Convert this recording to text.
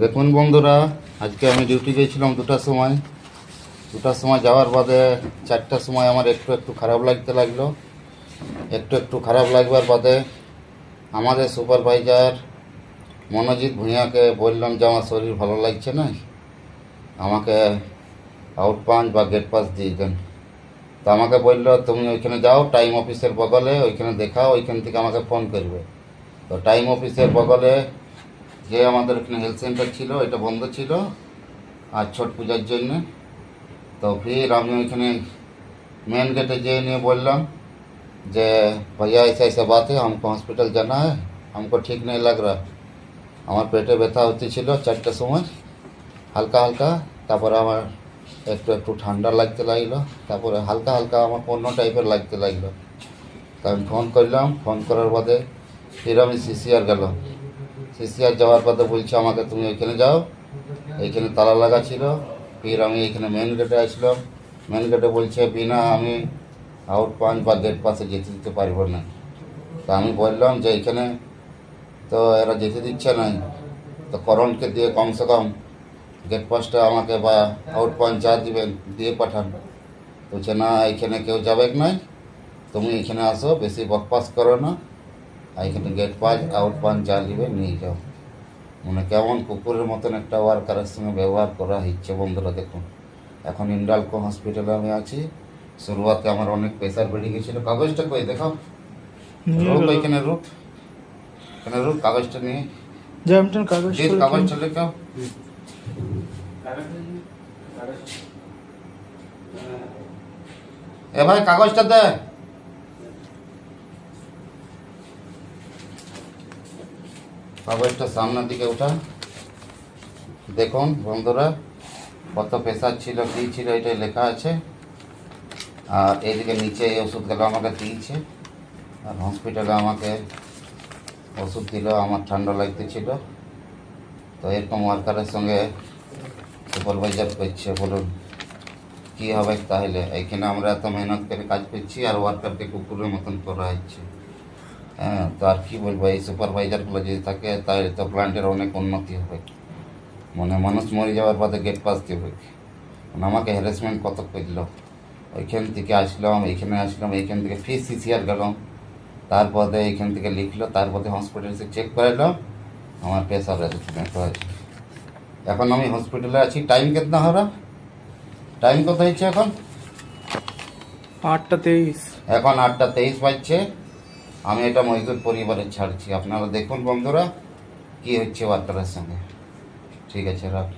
দেখুন বন্ধুরা, আজকে আমি ডিউটি গিয়েছিলাম 2টার সময়। 2টার সময় যাওয়ার বাদে 4টার সময় আমার একটু খারাপ লাগতে লাগলো। একটু খারাপ লাগবার বাদে আমাদের সুপারভাইজার মনোজিৎ ভূঁইয়াকে বললাম যে আমার শরীর ভালো লাগছে না, আমাকে আউট পাঞ্চ বা গেট পাস দিয়ে দেন। তো আমাকে বললো তুমি ওইখানে যাও, টাইম অফিসের বগলে ওইখানে দেখাও, ওইখান থেকে আমাকে ফোন করবে। তো টাইম অফিসের বগলে যে আমাদের ওখানে হেলথ সেন্টার ছিল, এটা বন্ধ ছিল আর ছট পূজার জন্য। তো फिर আমি ওইখানে मेन गेटे যেয়ে নিয়ে বললাম যে भैया ऐसा ऐसा बात है, हमको हॉस्पिटल जाना है, हमको ठीक नहीं लग रहा। আমার পেটে ব্যথা হচ্ছিল 4টার সময় হালকা হালকা, তারপরে আমার একটু ঠান্ডা লাগতে লাগলো, তারপরে হালকা হালকা আমার অন্য টাইপের লাগতে লাগলো। তো আমি ফোন করলাম, ফোন করার বাদে ফির আমি সিসিআর গেলাম। সিসিআর যাওয়ার পথে বলছে আমাকে তুমি ওইখানে যাও, এইখানে তালা লাগা ছিল। ফির আমি এইখানে মেন গেটে আসলাম, মেন গেটে বলছে বিনা আমি আউট পাঞ্চ বা গেট পাসে যেতে দিতে পারবো না। তো আমি বললাম যে এইখানে তো এরা যেতে দিচ্ছে না, তো করণকে দিয়ে কমসে কম গেট পাসটা আমাকে বা আউট পাঞ্চ যা দিবেন দিয়ে পাঠান। বলছে না, এইখানে কেউ যাবে নাই, তুমি এখানে আসো, বেশি বকপাস করো না, এখানে গেট পাস আউট পাঞ্চ যা নিবে নিয়ে যাও। মানে কেমন কুকুরের মতন একটা ওয়ার্কারের সঙ্গে ব্যবহার করা হচ্ছে বন্ধুরা। দেখুন এখন ইন্ডালকো হসপিটালে আমি আছি। শুরুয়াতে আমার অনেক প্রেশার বেড়ে গেছিলো। কাগজটা কই দেখাও, রুক এখানে, রুক এখানে, রুক কাগজটা নিয়ে কাগজটা লেখাও। এ ভাই কাগজটা দে। কাগজটা সামনের দিকে উঠা। দেখুন বন্ধুরা কত প্রেশার ছিল, কী ছিল, এটাই লেখা আছে। আর এইদিকে নিচে এই ওষুধগুলো আমাকে দিয়েছে, আর হসপিটালে আমাকে ওষুধ দিল। আমার ঠান্ডা লাগতেছিল। তো এরকম ওয়ার্কারের সঙ্গে সুপারভাইজার করছে, বলুন কী হবে তাহলে? এইখানে আমরা এত মেহনত করে কাজ করছি আর ওয়ার্কারকে কুকুরের মতন করা হচ্ছে। হ্যাঁ, তো আর কী বলবো, এই সুপারভাইজারগুলো যদি থাকে তাহলে তো প্ল্যান্টের অনেক উন্নতি হবে। মানে মানুষ মরে যাওয়ার পথে গেট পাস দেবে। আমাকে হ্যারাসমেন্ট কত করলো। ওইখান থেকে আসলাম, এইখানে আসলাম, এইখান থেকে ফির সিসিআর গেলাম, তারপরে এইখান থেকে লিখলো, তারপরে হসপিটালে চেক করালাম, আমার প্রেশার আছে। এখন আমি হসপিটালে আছি। টাইম কেতনা হরা? টাইম কত হচ্ছে এখন? 8:23। এখন 8:23 বাজছে। আমি এটা মজদুর পরিবারে ছাড়ছি। আপনারা দেখুন বন্ধুরা কি হচ্ছে ওয়ার্কারের সঙ্গে। ঠিক আছে, রাখ।